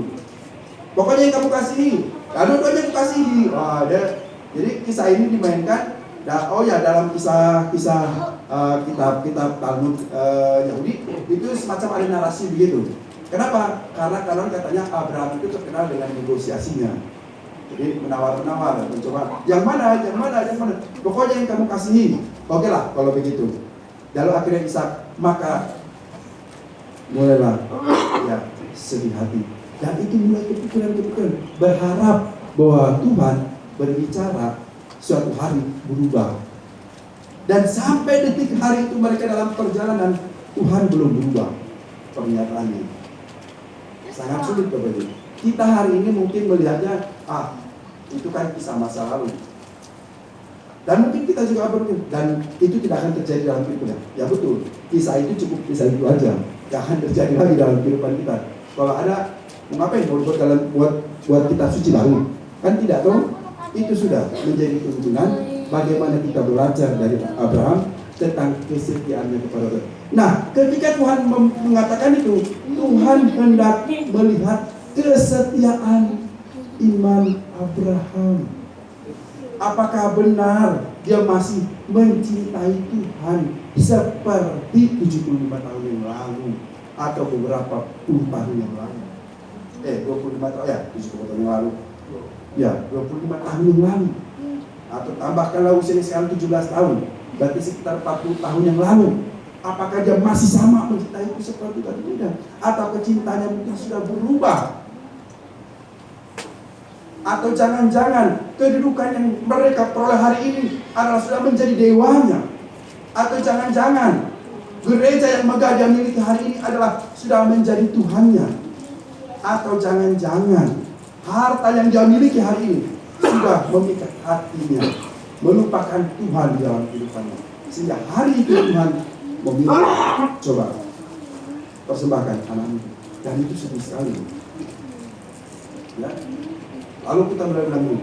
Pokoknya yang kamu kasihi. Lalu dua-duanya kasihi. Wah, jadi kisah ini dimainkan dalam kisah-kisah kitab Talmud Yahudi itu semacam ada narasi begitu. Kenapa? Karena katanya Abraham itu terkenal dengan negosiasinya. Jadi menawar-menawar, mencoba yang mana. Pokoknya yang kamu kasihi. Oke lah kalau begitu. Lalu akhirnya Ishak, maka mulailah ya sedih hati. Dan itu mulai kepikiran berharap bahwa Tuhan berbicara suatu hari berubah. Dan sampai detik hari itu mereka dalam perjalanan, Tuhan belum berubah pernyataannya. Sangat sulit Bapak Ibu. Kita hari ini mungkin melihatnya, itu kan kisah masa lalu. Dan mungkin kita juga berpikir, dan itu tidak akan terjadi dalam hidup kita. Ya betul, kisah itu cukup kisah itu aja. Gak akan terjadi lagi dalam kehidupan kita. Kalau ada, mau ngapain? Buat kita suci baru? Kan tidak tahu. Itu sudah menjadi tuntunan bagaimana kita belajar dari Abraham tentang kesetiaannya kepada Tuhan. Nah, ketika Tuhan mengatakan itu, Tuhan hendak melihat kesetiaan iman Abraham. Apakah benar dia masih mencintai Tuhan seperti 75 tahun yang lalu atau beberapa puluh tahun yang lalu? 25 tahun ya, 75 tahun yang lalu. Ya, 25 tahun yang lalu. Atau tambahkanlah usianya sekarang 17 tahun. Berarti sekitar 40 tahun yang lalu. Apakah dia masih sama mencintai itu seperti tadi? Tidak. Atau kecintanya mungkin sudah berubah? Atau jangan-jangan kedudukan yang mereka peroleh hari ini adalah sudah menjadi dewanya? Atau jangan-jangan gereja yang megah dia miliki hari ini adalah sudah menjadi Tuhannya? Atau jangan-jangan harta yang dia miliki hari ini sudah memikat hatinya, melupakan Tuhan di dalam kehidupannya, sehingga hari itu Tuhan memilih, coba persembahkan anakmu. Dan itu sedih sekali ya. Lalu kita bilang ini,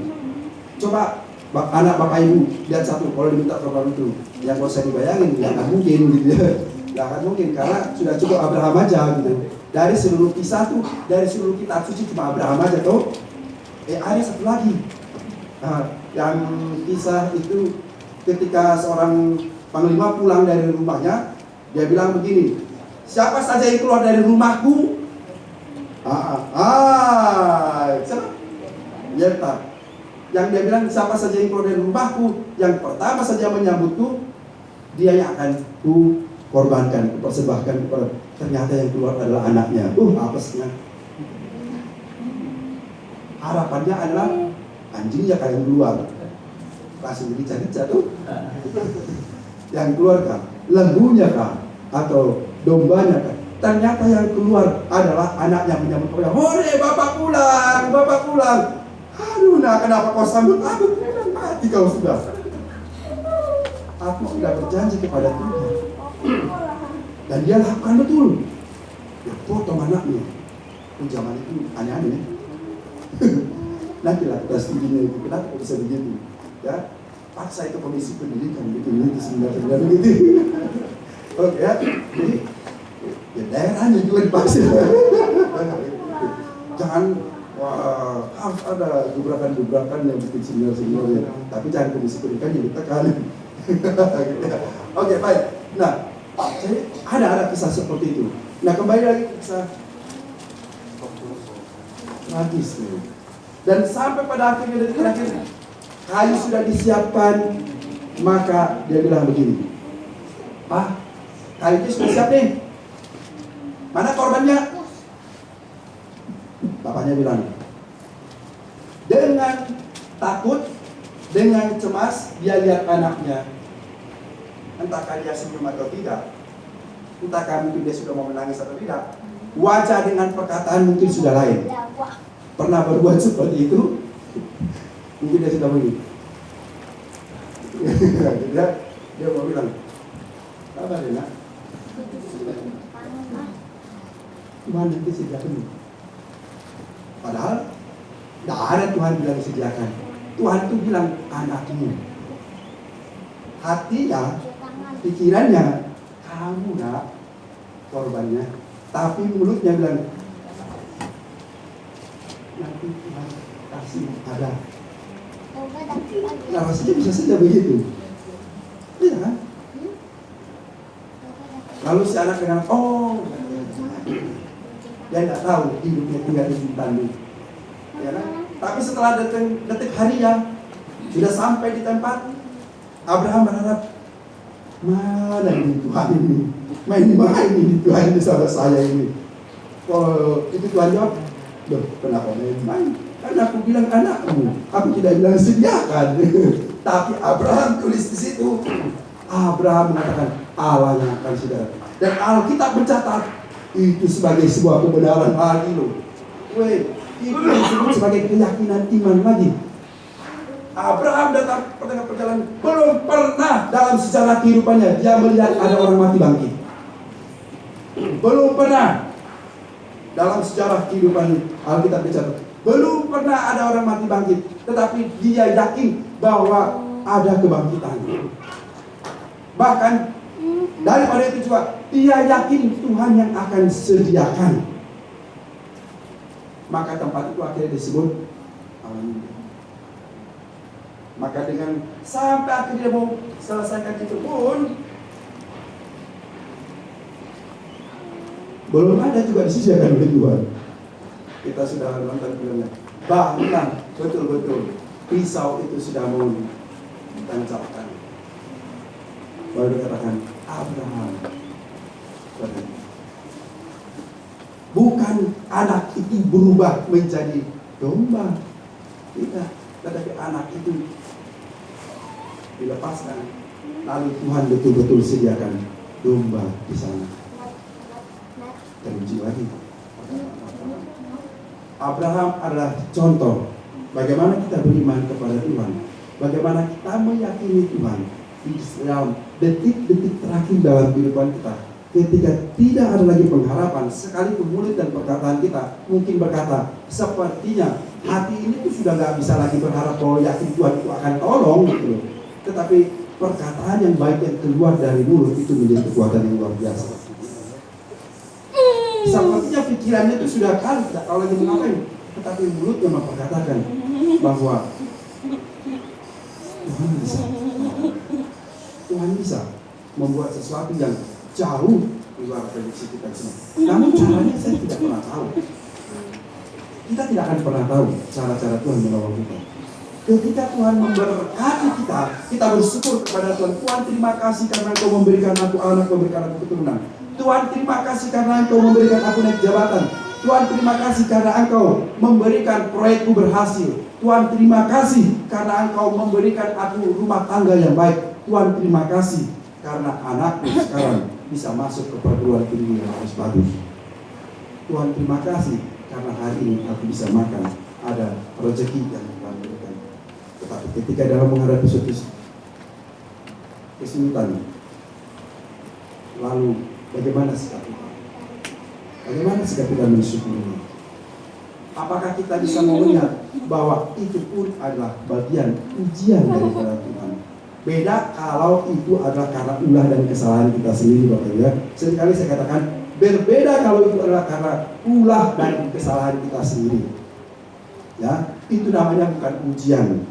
coba anak bapak ibu lihat satu, kalau diminta korban itu yang gak usah dibayangin, ya nggak mungkin gitu ya. Nggak akan mungkin, karena sudah cukup Abraham aja gitu. Dari seluruh kisah tuh, dari seluruh kitab suci cuma Abraham aja tuh. Ada satu lagi, yang kisah itu ketika seorang panglima pulang dari rumahnya, dia bilang begini, siapa saja yang keluar dari rumahku, siapa? Yefta. Yang dia bilang, siapa saja yang keluar dari rumahku, yang pertama saja menyambutku, dia yang akan ku korbankan, persembahkan kepada. Ternyata yang keluar adalah anaknya. Apesnya. Harapannya adalah anjingnya kayak yang keluar. Langsung dicari-cari tuh. Yang keluar kah? Lembunya kah? Atau dombanya kah? Ternyata yang keluar adalah anaknya menyambut dia. Hore, bapak pulang, bapak pulang. Aduh, nah kenapa kau sambut aku? Mati kau sudah. Aku sudah berjanji kepada Tuhan. Dan dia lakukan betul. Dia potong anaknya. Zaman itu aneh-aneh. Nanti lah kita studinya itu, kenapa bisa begitu? Ya, paksa itu komisi pendidikan begitu sebenarnya begitu. Oke ya, jadi ya daerahnya juga dipaksa. Jangan harus ada gebrakan-gebrakan yang bikin senior-senior ya. Tapi jangan komisi pendidikan yang ditekan. Oke, baik. Nah, jadi ada kisah seperti itu. Nah, kembali lagi ke kisah tragis nih. Dan sampai pada akhirnya dari terakhir kayu sudah disiapkan, maka dia bilang begini, Pak, kayu itu sudah siap nih. Mana korbannya? Bapaknya bilang, dengan takut, dengan cemas, dia lihat anaknya. Entahkah dia senyum atau tidak, entahkah mungkin dia sudah mau menangis atau tidak. Wajah dengan perkataan mungkin sudah lain. Pernah berbuat seperti itu? Mungkin dia sudah begini. Dia mau bilang, apa dia nak? Tuhan nanti sediakan. Padahal tidak ada Tuhan bilang disediakan. Tuhan itu bilang anakmu. Hatinya, pikirannya, kamu nak korbannya. Tapi mulutnya bilang, nanti Tuhan kasih ada. Nah, rasanya bisa saja begitu. Lalu si anak dengan dia tidak tahu hidupnya tinggal di tanduk. Ya kan? Tapi setelah detik harinya sudah sampai di tempat, Abraham berharap, mana ini Tuhan ini? Main di mana ini Tuhan ini sahabat saya ini? Kalau itu Tuhan jawab, loh kenapa main? Karena aku bilang anakmu, aku tidak bilang sediakan. Tapi Abraham tulis di situ, Abraham mengatakan Allah yang akan sediakan. Dan Alkitab mencatat itu sebagai sebuah kebenaran lagi loh. Itu disebut sebagai keyakinan iman lagi. Abraham datang pertengah perjalanan, belum pernah dalam sejarah kehidupannya dia melihat ada orang mati bangkit. Belum pernah dalam sejarah kehidupan Alkitab mencatat, belum pernah ada orang mati bangkit. Tetapi dia yakin bahwa ada kebangkitan. Bahkan daripada itu juga dia yakin Tuhan yang akan sediakan. Maka tempat itu akhirnya disebut Alam. Maka dengan sampai akhirnya mau selesaikan itu pun belum ada juga disediakan oleh Tuhan. Kita sudah nonton filmnya. Bahkan betul-betul pisau itu sudah mau ditancapkan. Baru dikatakan Abraham. Bukan anak itu berubah menjadi domba. Tidak. Tetapi anak itu dilepaskan. Lalu Tuhan betul-betul sediakan domba di sana. Teruji lagi. Abraham adalah contoh bagaimana kita beriman kepada Tuhan, bagaimana kita meyakini Tuhan di dalam detik-detik terakhir dalam kehidupan kita. Ketika tidak ada lagi pengharapan, sekalipun mulut dan perkataan kita mungkin berkata, sepertinya hati ini tuh sudah gak bisa lagi berharap bahwa yakin Tuhan itu akan tolong gitu. Tetapi perkataan yang baik yang keluar dari mulut itu menjadi kekuatan yang luar biasa. Sepertinya pikirannya itu sudah kalut, tidak tahu lagi mengapain. Tetapi mulutnya memperkatakan bahwa Tuhan bisa membuat sesuatu yang jauh di luar prediksi kita semua. Namun caranya saya tidak pernah tahu. Kita tidak akan pernah tahu cara-cara Tuhan menolong kita. Ketika Tuhan memberkati kita, kita bersyukur kepada Tuhan. Tuhan terima kasih karena Engkau memberikan aku anak, memberikan aku keturunan. Tuhan terima kasih karena Engkau memberikan aku naik jabatan. Tuhan terima kasih karena Engkau memberikan proyekku berhasil. Tuhan terima kasih karena Engkau memberikan aku rumah tangga yang baik. Tuhan terima kasih karena anakku sekarang bisa masuk ke perguruan tinggi yang harus bagus. Tuhan terima kasih karena hari ini aku bisa makan, ada rezeki yang Tuhan berikan. Tetapi ketika dalam menghadapi suatu kesulitan, lalu bagaimana sikap kita? Bagaimana sikap kita mensyukurinya? Apakah kita bisa melihat bahwa itu pun adalah bagian ujian daripada Tuhan? Beda kalau itu adalah karena ulah dan kesalahan kita sendiri, Bapak Ibu. Seringkali saya katakan berbeda kalau itu adalah karena ulah dan kesalahan kita sendiri. Ya, itu namanya bukan ujian.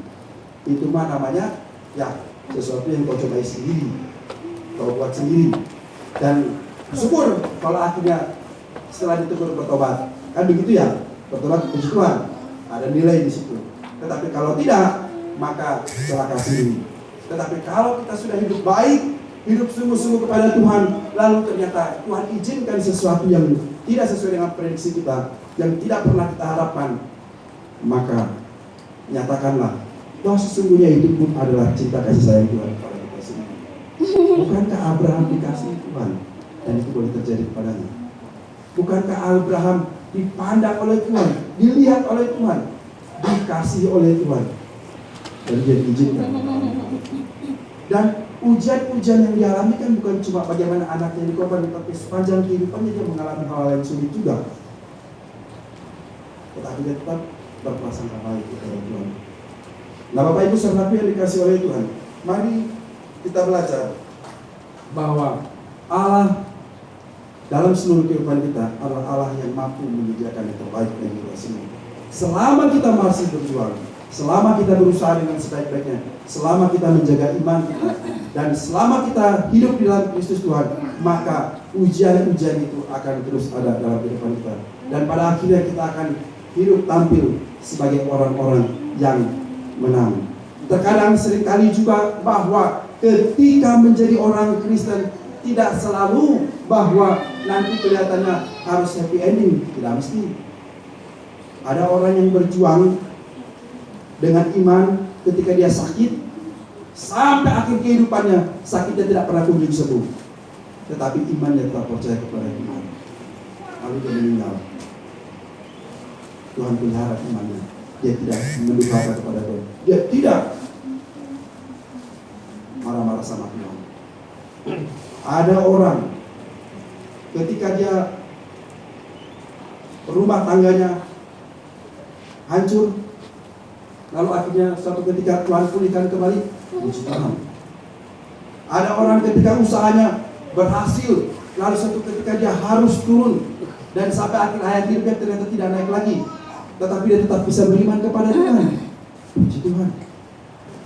Itu mah namanya ya sesuatu yang kau cobai sendiri, kau buat sendiri. Dan syukur kalau akhirnya setelah ditegur bertobat, kan begitu ya, bertobat puji Tuhan, ada nilai di situ. Tetapi kalau tidak, maka celaka sendiri. Tetapi kalau kita sudah hidup baik, hidup sungguh-sungguh kepada Tuhan, lalu ternyata Tuhan izinkan sesuatu yang tidak sesuai dengan prediksi kita, yang tidak pernah kita harapkan, maka nyatakanlah bahwa sesungguhnya itu pun adalah cinta kasih sayang Tuhan kepada kita sendiri. Bukankah Abraham dikasihi Tuhan dan itu boleh terjadi kepadanya? Bukankah Abraham dipandang oleh Tuhan, dilihat oleh Tuhan, dikasihi oleh Tuhan, dan dia diizinkan? Dan ujian-ujian yang dialami kan bukan cuma bagaimana anaknya dikorban, tapi sepanjang kehidupannya dia mengalami hal yang sulit juga. Tetapi dia tetap berprasangka baik kepada Tuhan. Nah, Bapak Ibu saudaraku yang dikasih oleh Tuhan, mari kita belajar bahwa Allah dalam seluruh kehidupan kita adalah Allah yang mampu menyediakan yang terbaik bagi kita semua. Selama kita masih berjuang, selama kita berusaha dengan sebaik-baiknya, selama kita menjaga iman kita, dan selama kita hidup di dalam Kristus Tuhan, maka ujian-ujian itu akan terus ada dalam kehidupan kita. Dan pada akhirnya kita akan hidup tampil sebagai orang-orang yang menang. Terkadang seringkali juga bahwa ketika menjadi orang Kristen tidak selalu bahwa nanti kelihatannya harus happy ending, tidak mesti. Ada orang yang berjuang dengan iman ketika dia sakit sampai akhir kehidupannya, sakitnya tidak pernah kunjung sembuh, tetapi imannya tetap percaya kepada Tuhan. Lalu dia meninggal. Tuhan pelihara imannya. Dia tidak mendurhaka kepada Tuhan. Dia tidak marah-marah sama Tuhan. Ada orang ketika dia rumah tangganya hancur, lalu akhirnya suatu ketika Tuhan pulihkan kembali, puji Tuhan. Ada orang ketika usahanya berhasil, lalu suatu ketika dia harus turun, dan sampai akhir hayat hidupnya ternyata tidak naik lagi, tetapi dia tetap bisa beriman kepada Tuhan. Puji Tuhan.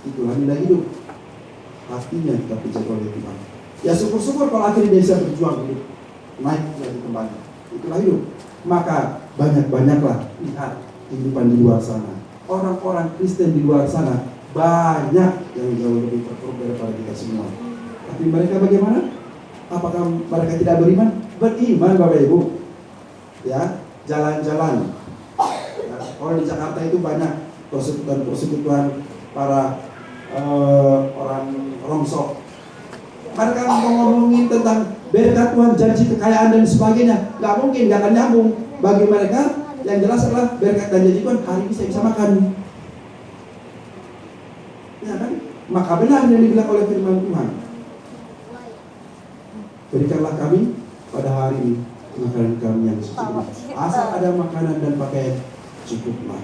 Itulah nilai hidup. Hatinya kita dijaga oleh Tuhan. Ya syukur-syukur kalau akhirnya dia bisa berjuang hidup, naik lagi kembali. Itulah hidup. Maka banyak-banyaklah lihat kehidupan di luar sana. Orang-orang Kristen di luar sana banyak yang jauh lebih terpuruk daripada kita semua. Tapi mereka bagaimana? Apakah mereka tidak beriman? Beriman Bapak Ibu. Ya, jalan-jalan. Ya, kalau di Jakarta itu banyak persekutuan para orang rongsok. Mereka ngomongin tentang berkat Tuhan, janji kekayaan dan sebagainya. Gak mungkin, gak akan nyambung. Bagi mereka yang jelas adalah berkat dan janji Tuhan, hari ini saya bisa makan. Ya kan? Maka benar yang dibilang oleh firman Tuhan. Berikanlah kami pada hari ini makanan kami yang secukupnya. Asal ada makanan dan pakaian, cukuplah.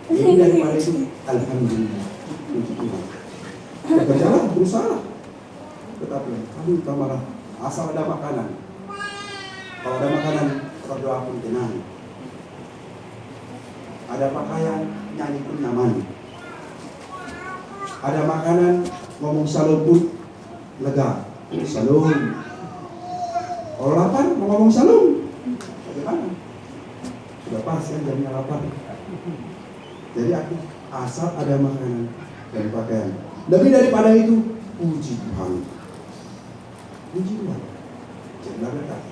Jadi daripada itu, alhamdulillah, puji Tuhan. Bekerjalah, berusaha. Tetapi kami utamalah asal ada makanan. Kalau ada makanan, berdoa pun tenang. Ada pakaian, nyanyi pun nyaman. Ada makanan, ngomong salam pun lega. Salam. Kalau lapar, mau ngomong salam, bagaimana? Sudah pas kan jamnya lapar. Jadi aku asal ada makanan dan pakaian. Lebih daripada itu, puji Tuhan. Puji Tuhan. Janganlah berkata.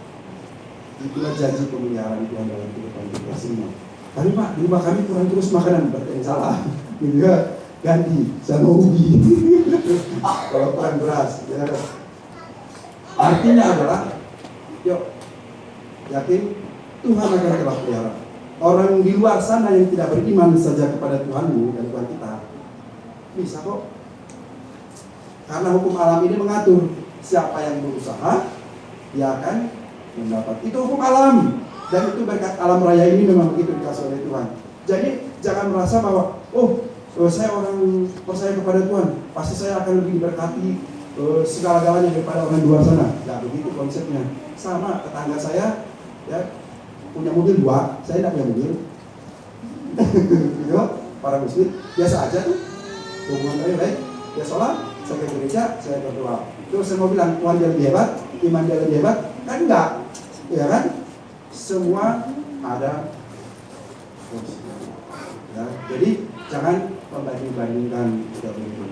Itulah janji pemeliharaan Tuhan dalam kehidupan kita semua. Tapi Pak, di rumah kami kurang terus makanan, berarti yang salah. Gitu ya, ganti sama ubi. Kalau kurang beras, ya. Artinya adalah, yuk, yakin Tuhan akan telah pelihara. Orang di luar sana yang tidak beriman saja kepada Tuhanmu dan Tuhan kita, bisa kok. Karena hukum alam ini mengatur siapa yang berusaha, dia akan mendapat. Itu hukum alam. Dan itu berkat alam raya ini memang begitu dikasih oleh Tuhan. Jadi jangan merasa bahwa, saya orang percaya kepada Tuhan, pasti saya akan lebih diberkati segala-galanya daripada orang di luar sana. Tidak begitu konsepnya. Sama tetangga saya, ya, punya mobil 2, saya tidak punya mobil. Gitu, para muslim biasa aja tuh. Hubungan kami baik. Dia sholat, saya ke gereja, saya berdoa. Terus saya mau bilang Tuhan dia lebih hebat, iman dia lebih hebat, kan enggak, ya kan? Semua ada ya, jadi jangan membanding-bandingkan kita beriman.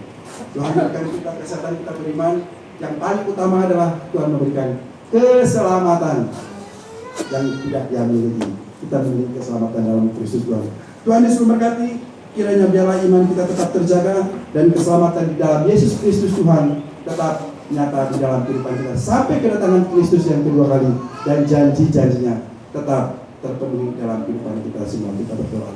Tuhan memberikan kita kesehatan, kita beriman. Yang paling utama adalah Tuhan memberikan keselamatan yang tidak dimiliki. Kita memiliki keselamatan dalam Kristus Tuhan. Tuhan Yesus memberkati. Kiranya biarlah iman kita tetap terjaga dan keselamatan di dalam Yesus Kristus Tuhan tetap nyata di dalam kehidupan kita sampai kedatangan Kristus yang kedua kali, dan janji-janjinya tetap terpenuhi dalam kehidupan kita semua. Kita berdoa.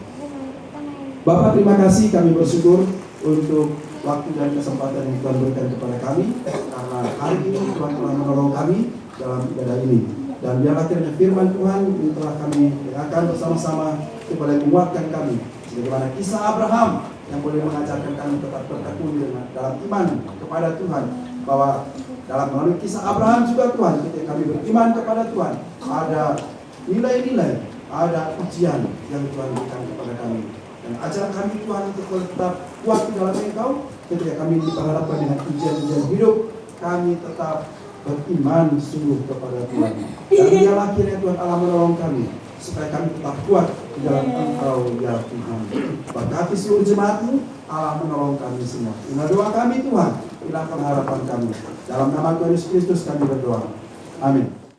Bapak, terima kasih, kami bersyukur untuk waktu dan kesempatan yang Tuhan berikan kepada kami, karena hari ini Tuhan telah menolong kami dalam ibadah ini. Dan biarlah kiranya firman Tuhan yang telah kami dengarkan bersama-sama supaya menguatkan kami, sebagaimana kisah Abraham yang boleh mengajarkan kami tetap bertekun dalam iman kepada Tuhan, bahwa dalam melalui kisah Abraham juga Tuhan, ketika kami beriman kepada Tuhan, ada nilai-nilai, ada ujian yang Tuhan berikan kepada kami. Dan ajar kami Tuhan untuk tetap kuat di dalam Engkau. Ketika kami diperhadapkan dengan ujian-ujian hidup, kami tetap beriman sungguh kepada Tuhan. Dan biarlah kiranya Tuhan Allah menolong kami supaya kami tetap kuat di dalam Engkau ya Tuhan. Berkati seluruh jemaat-Mu, Allah menolong kami semua. Inilah doa kami Tuhan, inilah pengharapan kami. Dalam nama Tuhan Yesus Kristus kami berdoa. Amin.